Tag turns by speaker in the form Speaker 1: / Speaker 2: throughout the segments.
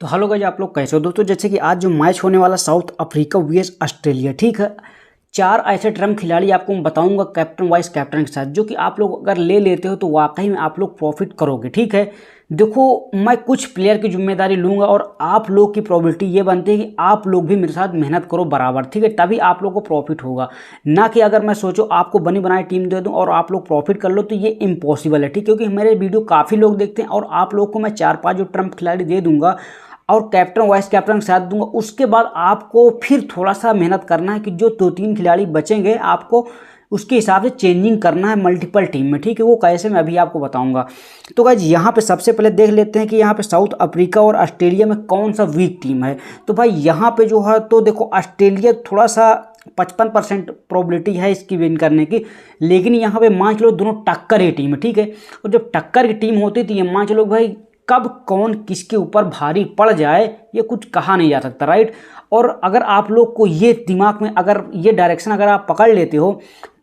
Speaker 1: तो hello guys, आप लोग कैसे हो दोस्तों। जैसे कि आज जो मैच होने वाला साउथ अफ्रीका वीएस ऑस्ट्रेलिया, ठीक है। 4 ऐसे ट्रम्प खिलाड़ी आपको मैं बताऊंगा कैप्टन वाइस कैप्टन के साथ, जो कि आप लोग अगर ले लेते हो तो वाकई में आप लोग प्रॉफिट करोगे, ठीक है। देखो, मैं कुछ प्लेयर की जिम्मेदारी लूंगा और आप लोग की प्रोबेबिलिटी ये बनती है कि आप लोग भी मेरे साथ मेहनत करो बराबर, ठीक है, तभी आप लोग को प्रॉफिट होगा। ना कि अगर मैं सोचो आपको बनी बनाई टीम दे दूं और आप लोग प्रॉफिट कर लो, तो ये इम्पॉसिबल है, ठीक, क्योंकि मेरे वीडियो काफ़ी लोग देखते हैं और आप लोग को मैं 4-5 जो ट्रम्प खिलाड़ी दे दूंगा और कैप्टन वाइस कैप्टन के साथ दूंगा। उसके बाद आपको फिर थोड़ा सा मेहनत करना है कि जो 2-3 खिलाड़ी बचेंगे आपको उसके हिसाब से चेंजिंग करना है मल्टीपल टीम में, ठीक है। वो कैसे मैं अभी आपको बताऊंगा। तो गाइज यहाँ पे सबसे पहले देख लेते हैं कि यहाँ पे साउथ अफ्रीका और ऑस्ट्रेलिया में कौन सा वीक टीम है। तो भाई यहाँ पे जो है तो देखो, ऑस्ट्रेलिया थोड़ा सा 55% प्रोबेबिलिटी है इसकी विन करने की, लेकिन यहाँ पे मान चलो दोनों टक्कर ही टीम है, ठीक है। और जब टक्कर की टीम होती थी, ये मान चलो भाई कब कौन किसके ऊपर भारी पड़ जाए ये कुछ कहा नहीं जा सकता, राइट। और अगर आप लोग को ये दिमाग में अगर ये डायरेक्शन अगर आप पकड़ लेते हो,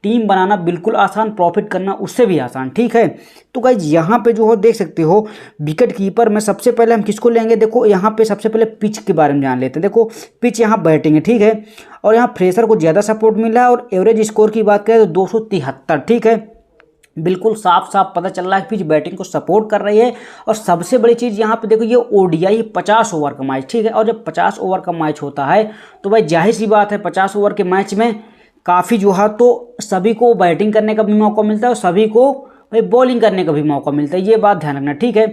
Speaker 1: टीम बनाना बिल्कुल आसान, प्रॉफिट करना उससे भी आसान, ठीक है। तो गाइज यहाँ पे जो हो देख सकते हो विकेट कीपर में सबसे पहले हम किसको लेंगे। देखो यहाँ पे सबसे पहले पिच के बारे में जान लेते हैं। देखो पिच यहाँ बैटिंग है, ठीक है, और यहाँ फ्रेशर को ज़्यादा सपोर्ट मिला है। और एवरेज स्कोर की बात करें तो 273, ठीक है। बिल्कुल साफ साफ पता चल रहा है कि पिच बैटिंग को सपोर्ट कर रही है। और सबसे बड़ी चीज़ यहाँ पे देखो, ये ओडीआई 50 ओवर का मैच, ठीक है। और जब 50 ओवर का मैच होता है तो भाई जाहिर सी बात है 50 ओवर के मैच में काफ़ी जो है तो सभी को बैटिंग करने का भी मौका मिलता है और सभी को भाई बॉलिंग करने का भी मौका मिलता है, ये बात ध्यान रखना, ठीक है।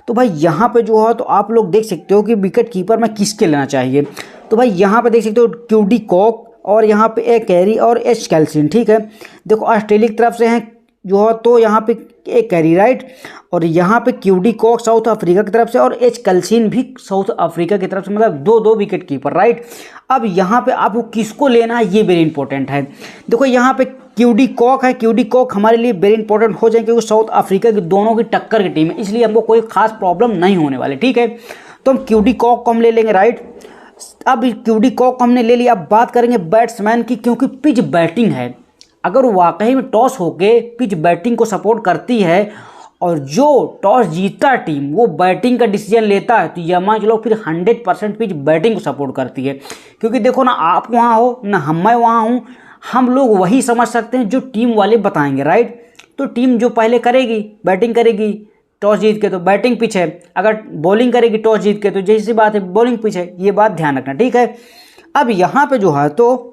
Speaker 1: तो भाई यहाँ पे जो है तो आप लोग देख सकते हो कि विकेट कीपर में किसके लेना चाहिए। तो भाई यहाँ पे देख सकते हो क्यूडी कॉक और यहाँ पे ए कैरी और एच कैल्सिन, ठीक है। देखो ऑस्ट्रेलिया की तरफ से हैं जो है तो यहाँ पे एक कैरी, राइट। और यहाँ पे क्यूडी कॉक साउथ अफ्रीका की तरफ से और एच कल्सिन भी साउथ अफ्रीका की तरफ से, मतलब 2-2 विकेट कीपर, राइट। अब यहाँ पे आपको किसको लेना है ये वेरी इंपॉर्टेंट है। देखो यहाँ पे क्यूडी कॉक है, क्यूडी कॉक हमारे लिए वेरी इंपॉर्टेंट हो जाए क्योंकि साउथ अफ्रीका की दोनों की टक्कर की टीम है, इसलिए हमको कोई खास प्रॉब्लम नहीं होने वाली, ठीक है। तो हम क्यूडी कॉक को हम ले लेंगे, राइट। अब क्यूडी कॉक हमने ले लिया। अब बात करेंगे बैट्समैन की, क्योंकि पिच बैटिंग है। अगर वाकई में टॉस होके पिच बैटिंग को सपोर्ट करती है और जो टॉस जीतता टीम वो बैटिंग का डिसीजन लेता है, तो यह मान चलो फिर 100% पिच बैटिंग को सपोर्ट करती है। क्योंकि देखो ना, आप वहाँ हो ना मैं वहाँ हूँ, हम लोग वही समझ सकते हैं जो टीम वाले बताएंगे, राइट। तो टीम जो पहले करेगी बैटिंग करेगी टॉस जीत के तो बैटिंग पिच है, अगर बॉलिंग करेगी टॉस जीत के तो जैसी बात है बॉलिंग पिच है, ये बात ध्यान रखना, ठीक है। अब यहाँ पे जो है तो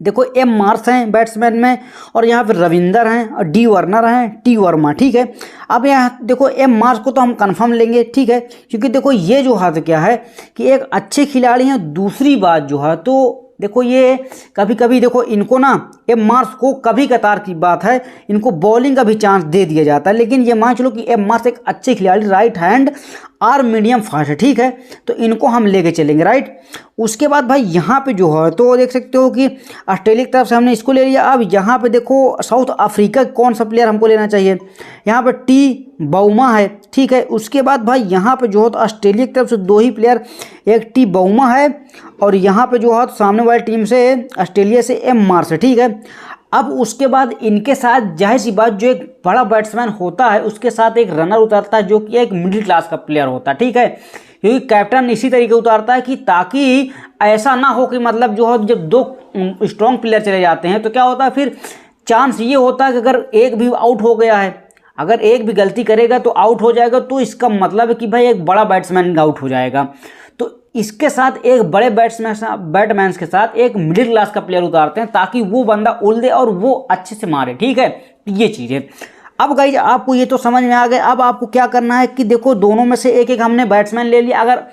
Speaker 1: देखो एम मार्स हैं बैट्समैन में और यहाँ पे रविंदर हैं और डी वर्नर हैं, टी वर्मा, ठीक है। अब यहाँ देखो एम मार्स को तो हम कंफर्म लेंगे, ठीक है, क्योंकि देखो ये जो है तो क्या है कि एक अच्छे खिलाड़ी हैं। दूसरी बात जो है तो देखो ये कभी कभी देखो इनको ना, एम मार्स को कभी कतार की बात है इनको बॉलिंग का भी चांस दे दिया जाता है, लेकिन ये मान चलो कि एम मार्स एक अच्छे खिलाड़ी राइट हैंड और मीडियम फास्ट है, ठीक है। तो इनको हम लेके चलेंगे, राइट। उसके बाद भाई यहाँ पे जो है तो देख सकते हो कि ऑस्ट्रेलिया की तरफ से हमने इसको ले लिया। अब यहाँ पे देखो साउथ अफ्रीका कौन सा प्लेयर हमको लेना चाहिए, यहाँ पे टी बउमा है, ठीक है। उसके बाद भाई यहाँ पे जो है तो ऑस्ट्रेलिया की तरफ से 2 ही प्लेयर, एक टी बउमा है और यहाँ पे जो है तो सामने वाली टीम से ऑस्ट्रेलिया से एम मार्स है, ठीक है। अब उसके बाद इनके साथ जाहिर सी बात जो एक बड़ा बैट्समैन होता है उसके साथ एक रनर उतरता है जो कि एक मिडिल क्लास का प्लेयर होता है, ठीक है। क्योंकि कैप्टन इसी तरीके उतारता है कि ताकि ऐसा ना हो कि मतलब जो है जब 2 स्ट्रॉन्ग प्लेयर चले जाते हैं तो क्या होता है, फिर चांस ये होता है कि अगर एक भी आउट हो गया है, अगर एक भी गलती करेगा तो आउट हो जाएगा, तो इसका मतलब है कि भाई एक बड़ा बैट्समैन आउट हो जाएगा। तो इसके साथ एक बड़े बैट्समैन के साथ एक मिडिल क्लास का प्लेयर उतारते हैं ताकि वो बंदा उल दे और वो अच्छे से मारे, ठीक है। ये चीज़ है। अब गाइज आपको ये तो समझ में आ गया। अब आपको क्या करना है कि देखो दोनों में से एक एक हमने बैट्समैन ले लिया। अगर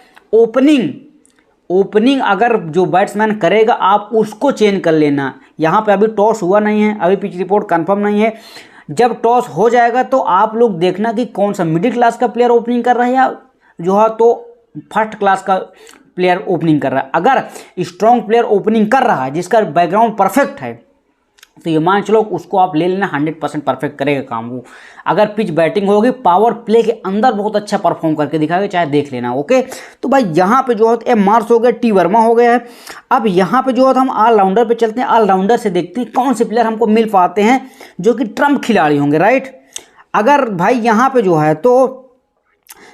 Speaker 1: ओपनिंग अगर जो बैट्समैन करेगा आप उसको चेंज कर लेना। यहाँ पे अभी टॉस हुआ नहीं है, अभी पिच रिपोर्ट कंफर्म नहीं है। जब टॉस हो जाएगा तो आप लोग देखना कि कौन सा मिडिल क्लास का प्लेयर ओपनिंग कर रहा है या जो है तो फर्स्ट क्लास का प्लेयर ओपनिंग कर रहा है। अगर स्ट्रॉन्ग प्लेयर ओपनिंग कर रहा है जिसका बैकग्राउंड परफेक्ट है तो ये मान चलो उसको आप ले लेना, 100% परफेक्ट करेगा काम वो। अगर पिच बैटिंग होगी पावर प्ले के अंदर बहुत अच्छा परफॉर्म करके दिखाएगा, चाहे देख लेना, ओके। तो भाई यहाँ पे जो है एम मार्स हो गया, टी वर्मा हो गया है। अब यहाँ पे जो है हम ऑलराउंडर पे चलते हैं। ऑलराउंडर से देखते हैं कौन से प्लेयर हमको मिल पाते हैं जो कि ट्रम्प खिलाड़ी होंगे, राइट। अगर भाई यहाँ पे जो है तो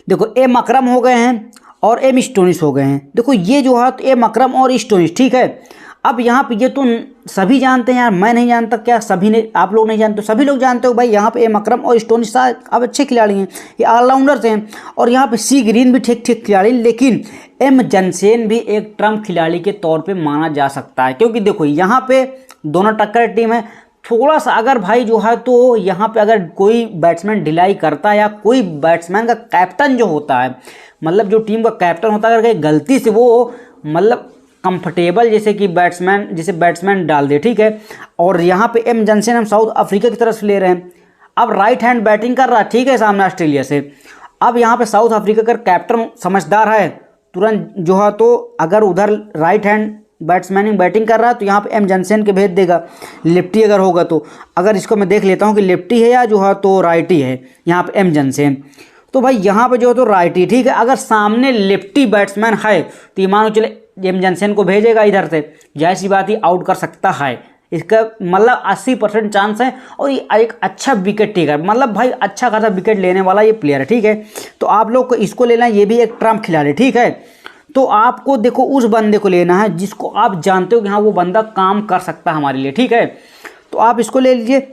Speaker 1: देखो एम अकरम हो गए हैं और एम स्टोनिस हो गए हैं। देखो ये जो है तो एम अकरम और स्टोनिस, ठीक है। अब यहाँ पे ये तो सभी जानते हैं यार, मैं नहीं जानता क्या, सभी ने, आप लोग नहीं जानते, सभी लोग जानते हो भाई। यहाँ पे एम अकरम और स्टोनिस अब अच्छे खिलाड़ी हैं, ये ऑलराउंडर्स हैं। और यहाँ पे सी ग्रीन भी ठीक ठीक खिलाड़ी, लेकिन एम जनसेन भी एक ट्रम्प खिलाड़ी के तौर पे माना जा सकता है, क्योंकि देखो यहाँ पे दोनों टक्कर टीम है। थोड़ा सा अगर भाई जो है तो यहाँ पे अगर कोई बैट्समैन ढिलाई करता है या कोई बैट्समैन का कैप्टन जो होता है, मतलब जो टीम का कैप्टन होता है, अगर कहीं गलती से वो मतलब कंफर्टेबल जैसे कि बैट्समैन डाल दे, ठीक है। और यहाँ पे एम जनसेन हम साउथ अफ्रीका की तरफ से ले रहे हैं। अब राइट हैंड बैटिंग कर रहा है, ठीक है, सामने ऑस्ट्रेलिया से। अब यहाँ पे साउथ अफ्रीका का कैप्टन समझदार है, तुरंत जो है तो अगर उधर राइट हैंड बैटिंग कर रहा है तो यहाँ पे एम जनसेन के भेज देगा, लेफ्टी अगर होगा तो। अगर इसको मैं देख लेता हूँ कि लेफ्टी है या जो है तो राइटी है यहाँ पे एम जनसेन, तो भाई यहाँ पे जो है तो राइटी, ठीक है। अगर सामने लेफ्टी बैट्समैन है तो ये मानो चले एम जनसेन को भेजेगा इधर से, जाहिर सी बात ही आउट कर सकता है। इसका मतलब 80% चांस है, और ये एक अच्छा विकेट टेकर, मतलब भाई अच्छा खासा विकेट लेने वाला ये प्लेयर है, ठीक है। तो आप लोग को इसको लेना है, ये भी एक ट्रम्प खिलाड़ी, ठीक है। तो आपको देखो उस बंदे को लेना है जिसको आप जानते हो कि हाँ वो बंदा काम कर सकता है हमारे लिए, ठीक है। तो आप इसको ले लीजिए।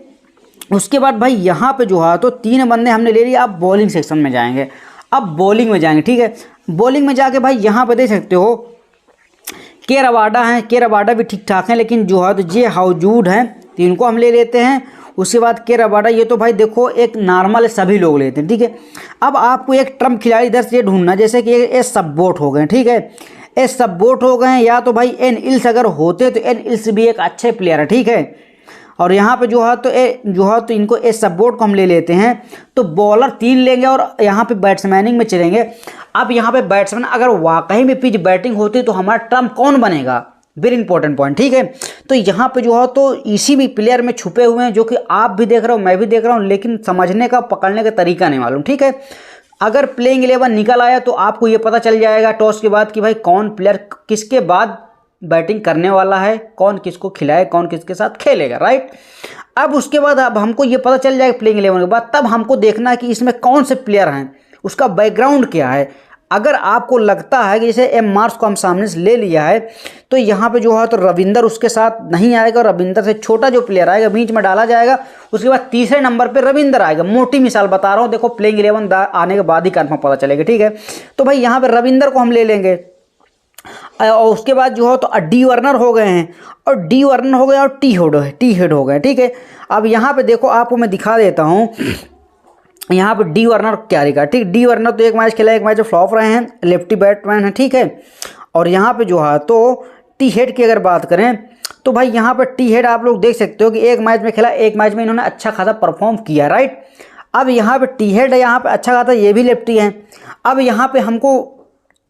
Speaker 1: उसके बाद भाई यहाँ पे जो है तो 3 बंदे हमने ले लिए। आप बॉलिंग सेक्शन में जाएंगे, अब बॉलिंग में जाएंगे, ठीक है। बॉलिंग में जाके भाई यहाँ पे देख सकते हो के रबाडा हैं, के रबाडा भी ठीक ठाक हैं, लेकिन जो है तो जे हाउजूड हैं तो इनको हम ले लेते हैं। उसके बाद के रबाडा, ये तो भाई देखो एक नॉर्मल सभी लोग लेते हैं, ठीक है। अब आपको एक ट्रम्प खिलाड़ी इधर से ढूंढना, जैसे कि ए सब्बोट हो गए, ठीक है, ए सब्बोट हो गए, या तो भाई एन इल्स अगर होते तो एन इल्स भी एक अच्छे प्लेयर है, ठीक है। और यहाँ पे जो है तो इनको ए सब्बोट को हम ले लेते हैं। तो बॉलर 3 लेंगे और यहाँ पे बैट्समैनिंग में चलेंगे। अब यहाँ पे बैट्समैन अगर वाकई में पिच बैटिंग होती तो हमारा ट्रम्प कौन बनेगा, वेरी इंपॉर्टेंट पॉइंट, ठीक है। तो यहाँ पे जो है तो इसी भी प्लेयर में छुपे हुए हैं, जो कि आप भी देख रहे हो, मैं भी देख रहा हूँ, लेकिन समझने का, पकड़ने का तरीका नहीं मालूम, ठीक है। अगर प्लेइंग 11 निकल आया तो आपको ये पता चल जाएगा टॉस के बाद कि भाई कौन प्लेयर किसके बाद बैटिंग करने वाला है, कौन किसको खिलाए, कौन किसके साथ खेलेगा, राइट। अब उसके बाद अब हमको ये पता चल जाएगा प्लेइंग 11 के बाद, तब हमको देखना है कि इसमें कौन से प्लेयर हैं, उसका बैकग्राउंड क्या है। अगर आपको लगता है कि जैसे एम मार्स को हम सामने से ले लिया है तो यहाँ पे जो है तो रविंदर उसके साथ नहीं आएगा, रविंदर से छोटा जो प्लेयर आएगा बीच में डाला जाएगा। उसके बाद तीसरे नंबर पे रविंदर आएगा, मोटी मिसाल बता रहा हूँ, देखो प्लेइंग 11 आने के बाद ही कन्फर्म पता चलेगा, ठीक है। तो भाई यहाँ पे रविंदर को हम ले लेंगे। और उसके बाद जो है तो डी वर्नर हो गए हैं, और डी वर्नर हो गए और टी हेड हो गए, ठीक है। अब यहाँ पे देखो आपको मैं दिखा देता हूँ यहाँ पे डी वर्नर क्या रहेगा, ठीक। डी वर्नर तो एक मैच खेला, एक मैच फ्लॉप रहे हैं, लेफ्टी बैट्समैन है, ठीक है। और यहाँ पे जो है तो टी हेड की अगर बात करें तो भाई यहाँ पे टी हेड आप लोग देख सकते हो कि एक मैच में खेला, एक मैच में इन्होंने अच्छा खासा परफॉर्म किया, राइट। अब यहाँ पे टी हेड है, यहाँ पे अच्छा खासा, ये भी लेफ्टी है। अब यहाँ पे हमको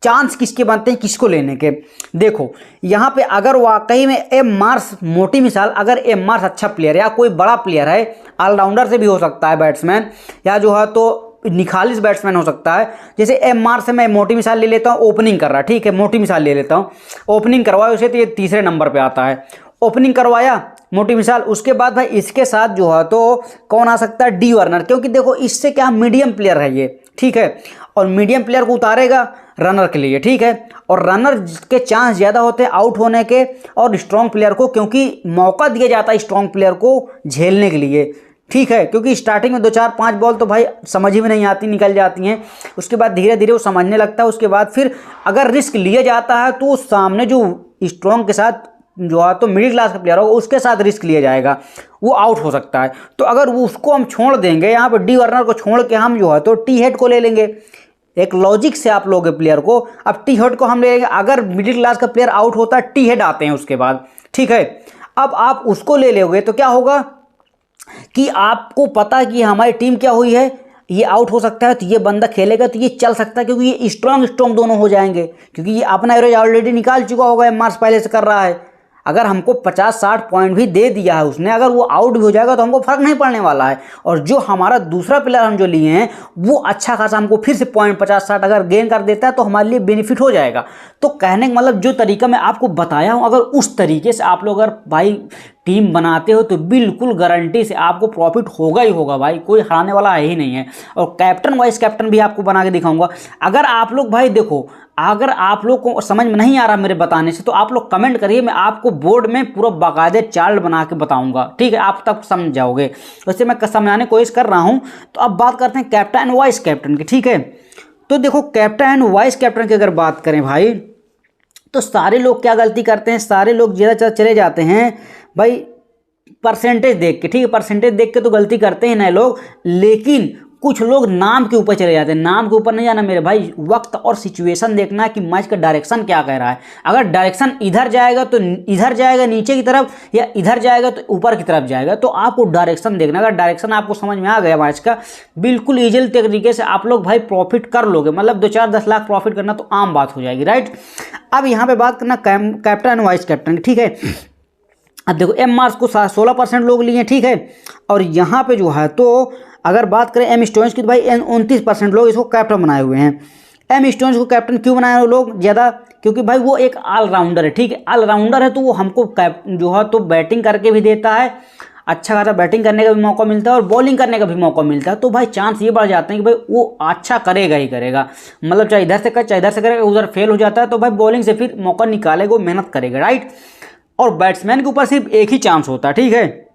Speaker 1: चांस किसके बनते हैं, किसको लेने के, देखो यहाँ पे अगर वाकई में एम मार्स, मोटी मिसाल, अगर एम मार्स अच्छा प्लेयर है या कोई बड़ा प्लेयर है, ऑलराउंडर से भी हो सकता है बैट्समैन, या जो है तो निखालिस बैट्समैन हो सकता है। जैसे एम मार्स से मैं मोटी मिसाल ले लेता हूँ, ओपनिंग कर रहा, ठीक है, मोटी मिसाल ले लेता हूँ, ओपनिंग करवाया उसे तो ये तीसरे नंबर पर आता है, ओपनिंग करवाया मोटी मिसाल। उसके बाद भाई इसके साथ जो है तो कौन आ सकता है, डी वर्नर, क्योंकि देखो इससे क्या मीडियम प्लेयर है ये, ठीक है। और मीडियम प्लेयर को उतारेगा रनर के लिए, ठीक है। और रनर के चांस ज़्यादा होते हैं आउट होने के, और स्ट्रॉन्ग प्लेयर को क्योंकि मौका दिया जाता है स्ट्रॉन्ग प्लेयर को झेलने के लिए, ठीक है। क्योंकि स्टार्टिंग में 2-4-5 बॉल तो भाई समझ ही में नहीं आती, निकल जाती हैं। उसके बाद धीरे धीरे वो समझने लगता है। उसके बाद फिर अगर रिस्क लिया जाता है तो सामने जो स्ट्रॉन्ग के साथ जो है तो मिडिल क्लास का प्लेयर होगा उसके साथ रिस्क लिया जाएगा, वो आउट हो सकता है। तो अगर वो उसको हम छोड़ देंगे, यहाँ पर डी वर्नर को छोड़ के हम जो है तो टी हेड को ले लेंगे। एक लॉजिक से आप लोगे प्लेयर को। अब टी हेड को हम ले लेंगे, अगर मिडिल क्लास का प्लेयर आउट होता है टी हेड आते हैं उसके बाद, ठीक है। अब आप उसको ले लोगे तो क्या होगा कि आपको पता है कि हमारी टीम क्या हुई है, ये आउट हो सकता है तो ये बंदा खेलेगा तो ये चल सकता है, क्योंकि ये स्ट्रॉन्ग दोनों हो जाएंगे, क्योंकि ये अपना एवरेज ऑलरेडी निकाल चुका होगा, एम मार्स पहले से कर रहा है। अगर हमको 50-60 पॉइंट भी दे दिया है उसने, अगर वो आउट भी हो जाएगा तो हमको फर्क नहीं पड़ने वाला है। और जो हमारा दूसरा प्लेयर हम जो लिए हैं वो अच्छा खासा हमको फिर से पॉइंट 50-60 अगर गेन कर देता है तो हमारे लिए बेनिफिट हो जाएगा। तो कहने का मतलब जो तरीका मैं आपको बताया हूँ, अगर उस तरीके से आप लोग अगर भाई टीम बनाते हो तो बिल्कुल गारंटी से आपको प्रॉफिट होगा ही होगा भाई, कोई हराने वाला है ही नहीं है। और कैप्टन वाइस कैप्टन भी आपको बना के दिखाऊंगा। अगर आप लोग भाई देखो, अगर आप लोग को समझ में नहीं आ रहा मेरे बताने से तो आप लोग कमेंट करिए, मैं आपको बोर्ड में पूरा बाकायदे चार्ट बना के बताऊंगा, ठीक है, आप तब समझ जाओगे। वैसे मैं समझाने की कोशिश कर रहा हूं। तो अब बात करते हैं कैप्टन एंड वाइस कैप्टन की, ठीक है। तो देखो कैप्टन एंड वाइस कैप्टन की अगर बात करें भाई, तो सारे लोग क्या गलती करते हैं, सारे लोग ज़्यादा चले जाते हैं भाई परसेंटेज देख के, ठीक है, परसेंटेज देख के तो गलती करते हैं नए लोग, लेकिन कुछ लोग नाम के ऊपर चले जाते हैं। नाम के ऊपर नहीं जाना मेरे भाई, वक्त और सिचुएशन देखना है कि मैच का डायरेक्शन क्या कह रहा है। अगर डायरेक्शन इधर जाएगा तो इधर जाएगा नीचे की तरफ, या इधर जाएगा तो ऊपर की तरफ जाएगा, तो आपको डायरेक्शन देखना। अगर डायरेक्शन आपको समझ में आ गया मैच का, बिल्कुल ईजिली तरीके से आप लोग भाई प्रॉफिट कर लोगे, मतलब 2-4-10 लाख प्रॉफिट करना तो आम बात हो जाएगी, राइट। अब यहाँ पे बात करना कैप्टन एंड वाइस कैप्टन, ठीक है। अब देखो एम मार्क्स को 16% लोग लिए, ठीक है। और यहाँ पे जो है तो अगर बात करें एम स्टोन्स की, तो भाई 29% लोग इसको कैप्टन बनाए हुए हैं। एम स्टोन्स को कैप्टन क्यों बनाए हैं लोग ज़्यादा, क्योंकि भाई वो एक ऑलराउंडर है, ठीक है, ऑलराउंडर है, तो वो हमको जो है तो बैटिंग करके भी देता है, अच्छा खासा बैटिंग करने का भी मौका मिलता है और बॉलिंग करने का भी मौका मिलता है। तो भाई चांस ये बढ़ जाते हैं कि भाई वो अच्छा करेगा ही करेगा, मतलब चाहे इधर से करे चाहे इधर से करेगा, उधर फेल हो जाता है तो भाई बॉलिंग से फिर मौका निकालेगा, वो मेहनत करेगा, राइट। और बैट्समैन के ऊपर सिर्फ एक ही चांस होता है, ठीक है।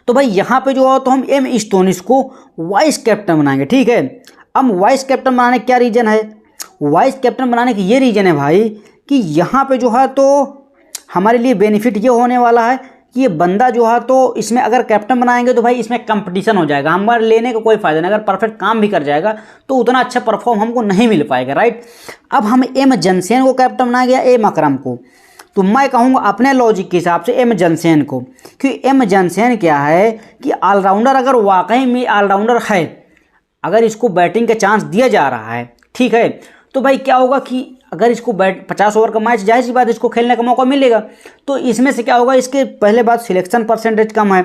Speaker 1: तो भाई यहाँ पे जो है तो हम एम स्टोनिस को वाइस कैप्टन बनाएंगे, ठीक है। अब वाइस कैप्टन बनाने का क्या रीज़न है, वाइस कैप्टन बनाने की ये रीज़न है भाई कि यहाँ पे जो है तो हमारे लिए बेनिफिट ये होने वाला है कि ये बंदा जो है तो इसमें अगर कैप्टन बनाएंगे तो भाई इसमें कंपटीशन हो जाएगा, हमारे लेने का कोई फ़ायदा नहीं। अगर परफेक्ट काम भी कर जाएगा तो उतना अच्छा परफॉर्म हमको नहीं मिल पाएगा, राइट। अब हम एम जनसेन को कैप्टन बनाएंगे या एम अकरम को, तो मैं कहूँगा अपने लॉजिक के हिसाब से एम जनसेन को, क्योंकि एम जनसेन क्या है कि ऑलराउंडर अगर वाकई में ऑलराउंडर है, अगर इसको बैटिंग का चांस दिया जा रहा है, ठीक है, तो भाई क्या होगा कि अगर इसको 50 ओवर का मैच, जाहिर सी बात इसको खेलने का मौका मिलेगा, तो इसमें से क्या होगा, इसके पहले बात सिलेक्शन परसेंटेज कम है,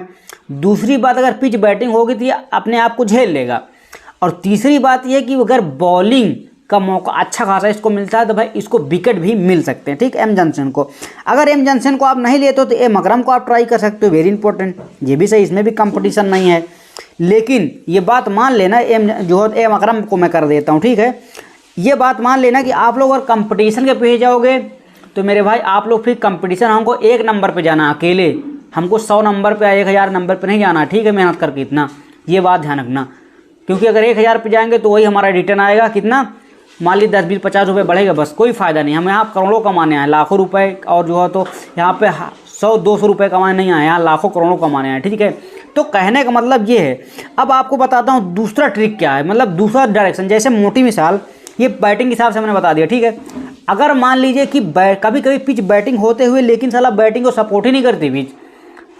Speaker 1: दूसरी बात अगर पिच बैटिंग होगी तो ये अपने आप को झेल लेगा, और तीसरी बात ये कि अगर बॉलिंग का मौका अच्छा खासा इसको मिलता है तो भाई इसको विकेट भी मिल सकते हैं, ठीक, एम जनसेन को। अगर एम जनसेन को आप नहीं लेते हो तो एम अकरम को आप ट्राई कर सकते हो, वेरी इंपॉर्टेंट, ये भी सही, इसमें भी कंपटीशन नहीं है। लेकिन ये बात मान लेना, एम अकरम को मैं कर देता हूँ, ठीक है। ये बात मान लेना कि आप लोग अगर कंपटीशन के पीछे जाओगे तो मेरे भाई आप लोग फिर कंपटीशन, हमको 1 नंबर पे जाना अकेले, हमको 100 नंबर पे या 1000 नंबर पे नहीं जाना, ठीक है, मेहनत करके इतना, ये बात ध्यान रखना। क्योंकि अगर 1000 पे जाएंगे तो वही हमारा रिटर्न आएगा कितना, मान ली 10, 20, 50 रुपये बढ़ेगा, बस कोई फ़ायदा नहीं। हम यहाँ करोड़ों कमाने आए, लाखों रुपए, और जो है तो यहाँ पे 100-200 रुपये कमाने नहीं आए, यहाँ लाखों करोड़ों कमाने आए, ठीक है। तो कहने का मतलब ये है। अब आपको बताता हूँ दूसरा ट्रिक क्या है, मतलब दूसरा डायरेक्शन। जैसे मोटी मिसाल, ये बैटिंग के हिसाब से मैंने बता दिया, ठीक है। अगर मान लीजिए कि कभी कभी पिच बैटिंग होते हुए लेकिन साला बैटिंग को सपोर्ट ही नहीं करती,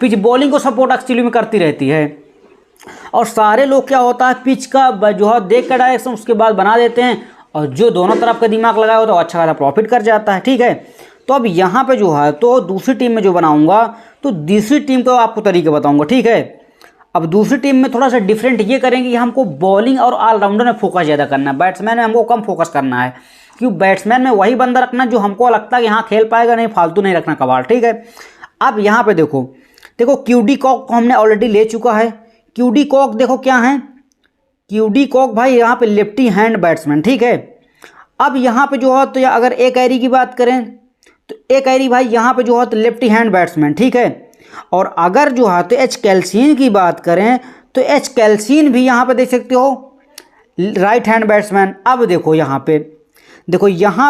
Speaker 1: पिच बॉलिंग को सपोर्ट एक्चुअली में करती रहती है, और सारे लोग क्या होता है पिच का जो है देख कर डायरेक्शन उसके बाद बना देते हैं, और जो दोनों तरफ का दिमाग लगाया होता है अच्छा खासा प्रॉफिट कर जाता है, ठीक है। तो अब यहाँ पे जो है तो दूसरी टीम में जो बनाऊंगा, तो दूसरी टीम को आपको तरीके बताऊंगा, ठीक है। अब दूसरी टीम में थोड़ा सा डिफरेंट ये करेंगे कि हमको बॉलिंग और ऑलराउंडर में फोकस ज़्यादा करना है, बैट्समैन में हमको कम फोकस करना है, क्योंकि बैट्समैन में वही बंदा रखना जो हमको लगता है कि हाँ खेल पाएगा, नहीं फालतू नहीं रखना कबाड़, ठीक है। अब यहाँ पे देखो क्यूडी कॉक को हमने ऑलरेडी ले चुका है। क्यूडी कॉक देखो क्या है, क्यूडी कॉक भाई यहाँ पे लेफ्टी हैंड बैट्समैन, ठीक है। अब यहाँ पे जो है तो अगर एक एरी की बात करें तो एक एरी भाई यहाँ पे जो है तो लेफ्टी हैंड बैट्समैन, ठीक है। और अगर जो है तो एच कैल्सिन की बात करें तो एच कैल्सिन भी यहाँ पे देख सकते हो राइट हैंड बैट्समैन। अब देखो यहाँ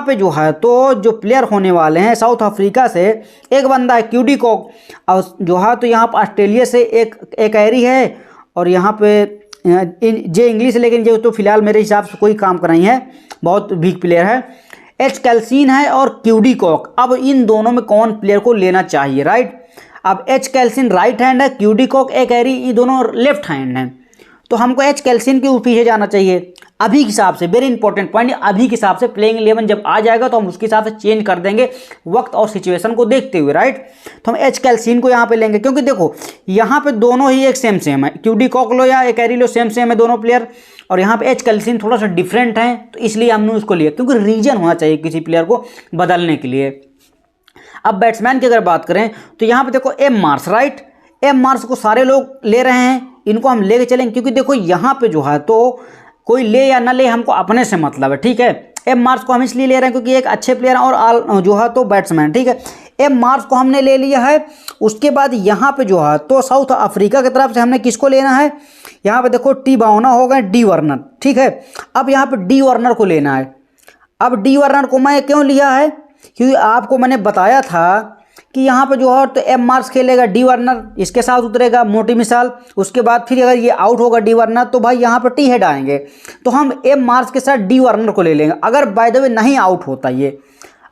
Speaker 1: पे जो है तो जो प्लेयर होने वाले हैं साउथ अफ्रीका से एक बंदा है क्यूडी कॉक, और जो है तो यहाँ पर ऑस्ट्रेलिया से एक एरी है, और यहाँ पे जे इंग्लिश, लेकिन जो तो फिलहाल मेरे हिसाब से कोई काम कर नहीं है, बहुत वीक प्लेयर है। एच कैल्सिन है और क्यूडी कॉक। अब इन दोनों में कौन प्लेयर को लेना चाहिए, राइट। अब एच कैल्सिन राइट हैंड है, क्यूडी कॉक एक एरी, ये दोनों लेफ्ट हैंड हैं, तो हमको एच कैल्सिन के पीछे जाना चाहिए अभी के हिसाब से। वेरी इंपॉर्टेंट पॉइंट, अभी के हिसाब से प्लेइंग 11 जब आ जाएगा तो हम उसके हिसाब से चेंज कर देंगे वक्त और सिचुएशन को देखते हुए, राइट। तो हम एच कैल्सिन को यहाँ पे लेंगे, क्योंकि देखो यहाँ पे दोनों ही एक सेम है, क्यूडी कॉक लो या एक एरी लो, सेम है दोनों प्लेयर, और यहाँ पे एच कैल्सिन थोड़ा सा डिफरेंट है, तो इसलिए हमने उसको लिया, क्योंकि रीजन होना चाहिए किसी प्लेयर को बदलने के लिए। अब बैट्समैन की अगर बात करें तो यहाँ पे देखो M Mars, right, M Mars को सारे लोग ले रहे हैं, इनको हम लेके चलेंगे क्योंकि देखो यहाँ पे जो है तो कोई ले या ना ले हमको अपने से मतलब है, ठीक है। एम मार्स को हम इसलिए ले रहे हैं क्योंकि एक अच्छे प्लेयर और आल जो है तो बैट्समैन, ठीक है। एम मार्स को हमने ले लिया है। उसके बाद यहाँ पे जो है तो साउथ अफ्रीका की तरफ से हमने किसको लेना है, यहाँ पे देखो टी बाउना हो गए, डी वार्नर, ठीक है। अब यहाँ पे डी वार्नर को लेना है। अब डी वार्नर को मैं क्यों लिया है, क्योंकि आपको मैंने बताया था कि यहाँ पे जो है तो एम मार्स खेलेगा, डी वार्नर इसके साथ उतरेगा, मोटी मिसाल। उसके बाद फिर अगर ये आउट होगा डी वार्नर तो भाई यहाँ पे टी हेड आएंगे, तो हम एम मार्स के साथ डी वार्नर को ले लेंगे। अगर बाय द वे नहीं आउट होता, ये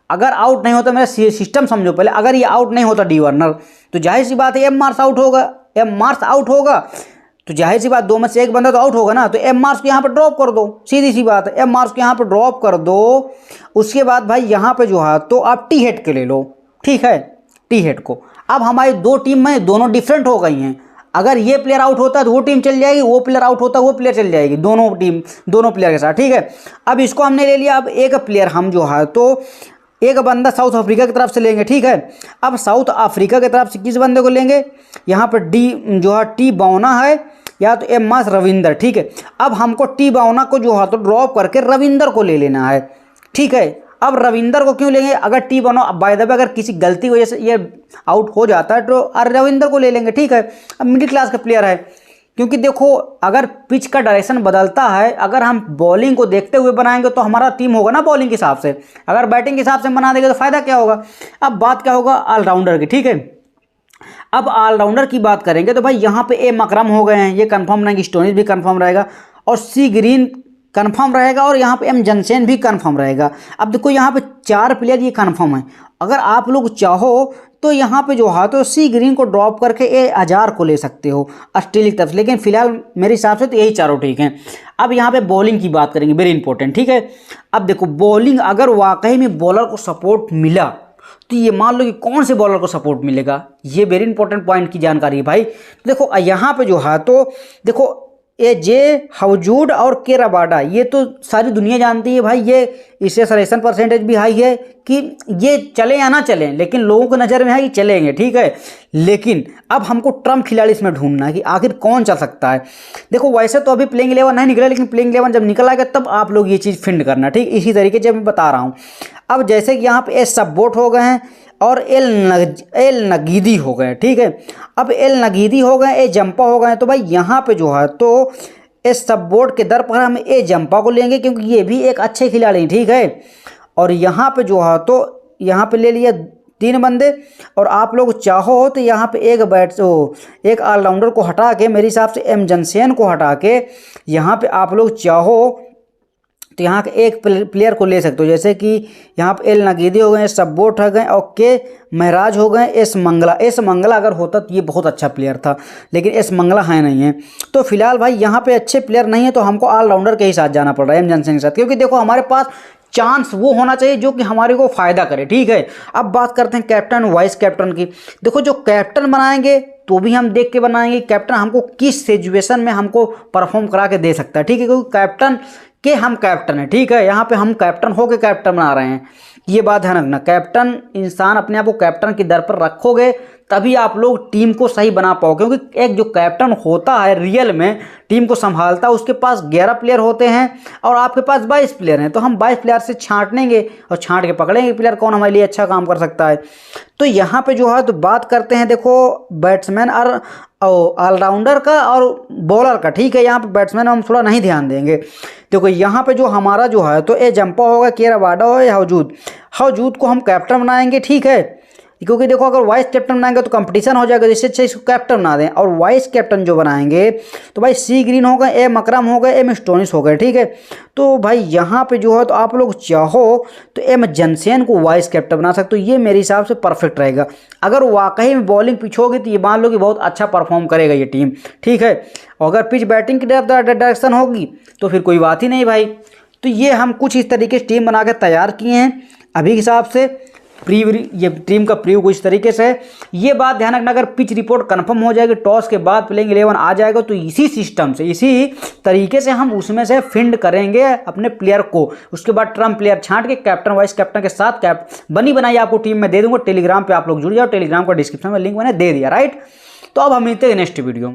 Speaker 1: अगर आउट नहीं होता, मेरा सिस्टम समझो पहले, अगर ये आउट नहीं होता डी वार्नर तो जाहिर सी बात है एम मार्स आउट होगा। एम मार्स आउट होगा तो जाहिर सी बात दो में से एक बंदा तो आउट होगा ना, तो एम मार्स को यहाँ पे ड्रॉप कर दो, सीधी सी बात है, एम मार्स को यहाँ पे ड्रॉप कर दो। उसके बाद भाई यहाँ पे जो है तो आप टी हेड के ले लो, ठीक है, टी हेड को। अब हमारी दो टीम में दोनों डिफरेंट हो गई हैं। अगर ये प्लेयर आउट होता है तो वो टीम चल जाएगी, वो प्लेयर आउट होता है वो प्लेयर चल जाएगी, दोनों टीम दोनों प्लेयर के साथ, ठीक है। अब इसको हमने ले लिया। अब एक प्लेयर हम जो है तो एक बंदा साउथ अफ्रीका की तरफ से लेंगे, ठीक है। अब साउथ अफ्रीका की तरफ से किस बंदे को लेंगे, यहाँ पर डी जो है टी बाउना है या तो एम मार्स रविंदर, ठीक है। अब हमको टी बाउना को जो है तो ड्रॉप करके रविंदर को ले लेना है, ठीक है। अब रविंदर को क्यों लेंगे, अगर टी बाउना बाय द वे अगर किसी गलती की वजह से ये आउट हो जाता है तो रविंदर को ले लेंगे, ठीक है। अब मिडिल क्लास का प्लेयर है, क्योंकि देखो अगर पिच का डायरेक्शन बदलता है, अगर हम बॉलिंग को देखते हुए बनाएंगे तो हमारा टीम होगा ना बॉलिंग के हिसाब से, अगर बैटिंग के हिसाब से बना देंगे तो फायदा क्या होगा। अब बात क्या होगा ऑलराउंडर की, ठीक है। अब ऑलराउंडर की बात करेंगे तो भाई यहाँ पे एम अकरम हो गए हैं, ये कंफर्म रहेंगे, स्टोनिस भी कंफर्म रहेगा और सी ग्रीन कंफर्म रहेगा और यहाँ पे एम जनसेन भी कंफर्म रहेगा। अब देखो यहाँ पे 4 प्लेयर ये कंफर्म है। अगर आप लोग चाहो तो यहाँ पे जो है तो सी ग्रीन को ड्रॉप करके ए हजार को ले सकते हो ऑस्ट्रेलिया की तरफ से, लेकिन फिलहाल मेरे हिसाब से तो यही चारों ठीक हैं। अब यहाँ पे बॉलिंग की बात करेंगे, वेरी इंपॉर्टेंट, ठीक है। अब देखो बॉलिंग अगर वाकई में बॉलर को सपोर्ट मिला तो ये मान लो कि कौन से बॉलर को सपोर्ट मिलेगा, ये वेरी इंपॉर्टेंट पॉइंट की जानकारी है भाई। देखो यहाँ पे जो है तो देखो ये जे हवजूड और के रबाडा, ये तो सारी दुनिया जानती है भाई, ये इससे सलेक्शन परसेंटेज भी हाई है कि ये चले या ना चलें, लेकिन लोगों की नज़र में है कि चलेंगे, ठीक है। लेकिन अब हमको ट्रम्प खिलाड़ी इसमें ढूंढना है कि आखिर कौन चल सकता है। देखो वैसे तो अभी प्लेइंग 11 नहीं निकला, लेकिन प्लेइंग 11 जब निकल आएगा तब आप लोग ये चीज़ फिंड करना, ठीक। इसी तरीके से मैं बता रहा हूँ। अब जैसे कि यहाँ पे एस सबोट हो गए हैं और एल नगीदी हो गए, ठीक है। अब एल नगीदी हो गए, ए जंपा हो गए, तो भाई यहाँ पे जो है तो इस सब बोर्ड के दर पर हम ए जंपा को लेंगे क्योंकि ये भी एक अच्छे खिलाड़ी, ठीक है। और यहाँ पे जो है तो यहाँ पे ले लिया 3 बंदे, और आप लोग चाहो तो यहाँ पे एक ऑलराउंडर को हटा के, मेरे हिसाब से एम जनसेन को हटा के यहाँ पे आप लोग चाहो तो यहाँ के एक प्लेयर को ले सकते हो, जैसे कि यहाँ पे एल नगीदी हो गए, सबोट हो गए और के महराज हो गए, एस मंगला अगर होता तो ये बहुत अच्छा प्लेयर था, लेकिन एस मंगला है नहीं है। तो फिलहाल भाई यहाँ पे अच्छे प्लेयर नहीं है, तो हमको ऑलराउंडर के ही साथ जाना पड़ रहा है, एम जनसेन के साथ, क्योंकि देखो हमारे पास चांस वो होना चाहिए जो कि हमारे को फ़ायदा करे, ठीक है। अब बात करते हैं कैप्टन वाइस कैप्टन की। देखो जो कैप्टन बनाएंगे तो भी हम देख के बनाएंगे कैप्टन हमको किस सिचुएशन में हमको परफॉर्म करा के दे सकता है, ठीक है, क्योंकि कैप्टन के हम कैप्टन है, ठीक है। यहाँ पे हम कैप्टन हो के कैप्टन बना रहे हैं, ये बात ध्यान रखना। कैप्टन इंसान अपने आप को कैप्टन की दर पर रखोगे तभी आप लोग टीम को सही बना पाओ, क्योंकि एक जो कैप्टन होता है रियल में टीम को संभालता है, उसके पास 11 प्लेयर होते हैं और आपके पास 22 प्लेयर हैं, तो हम 22 प्लेयर से छांटेंगे और छांट के पकड़ेंगे प्लेयर कौन हमारे लिए अच्छा काम कर सकता है। तो यहाँ पे जो है तो बात करते हैं देखो बैट्समैन और ऑलराउंडर का और बॉलर का, ठीक है। यहाँ पे बैट्समैन हम थोड़ा नहीं ध्यान देंगे। देखो यहाँ पे जो हमारा जो है तो ए जंपा होगा, के रबाडा हो या हवजूद को हम कैप्टन बनाएंगे, ठीक है, क्योंकि देखो अगर वाइस कैप्टन बनाएंगे तो कंपटीशन हो जाएगा, जिससे अच्छा इसको कैप्टन बना दें। और वाइस कैप्टन जो बनाएंगे तो भाई सी ग्रीन हो गए, एम अकरम हो गए, एम स्टोनिस हो गए, ठीक है। तो भाई यहाँ पे जो है तो आप लोग चाहो तो एम जनसेन को वाइस कैप्टन बना सकते हो, ये मेरे हिसाब से परफेक्ट रहेगा। अगर वाकई में बॉलिंग पिच होगी तो ये मान लो कि बहुत अच्छा परफॉर्म करेगा ये टीम, ठीक है। और अगर पिच बैटिंग की डायरेक्शन होगी तो फिर कोई बात ही नहीं भाई। तो ये हम कुछ इस तरीके से टीम बना के तैयार किए हैं अभी के हिसाब से। ये टीम का प्रीव्यू कुछ तरीके से है। ये बात ध्यान रखना, अगर पिच रिपोर्ट कंफर्म हो जाएगी, टॉस के बाद प्लेइंग 11 आ जाएगा, तो इसी सिस्टम से, इसी तरीके से हम उसमें से फिंड करेंगे अपने प्लेयर को। उसके बाद ट्रम्प प्लेयर छांट के कैप्टन वाइस कैप्टन के साथ बनी बनाई आपको टीम में दे दूंगा। टेलीग्राम पे आप लोग जुड़ जाओ, टेलीग्राम का डिस्क्रिप्शन में लिंक मैंने दे दिया, राइट। तो अब हम मिलते हैं नेक्स्ट वीडियो।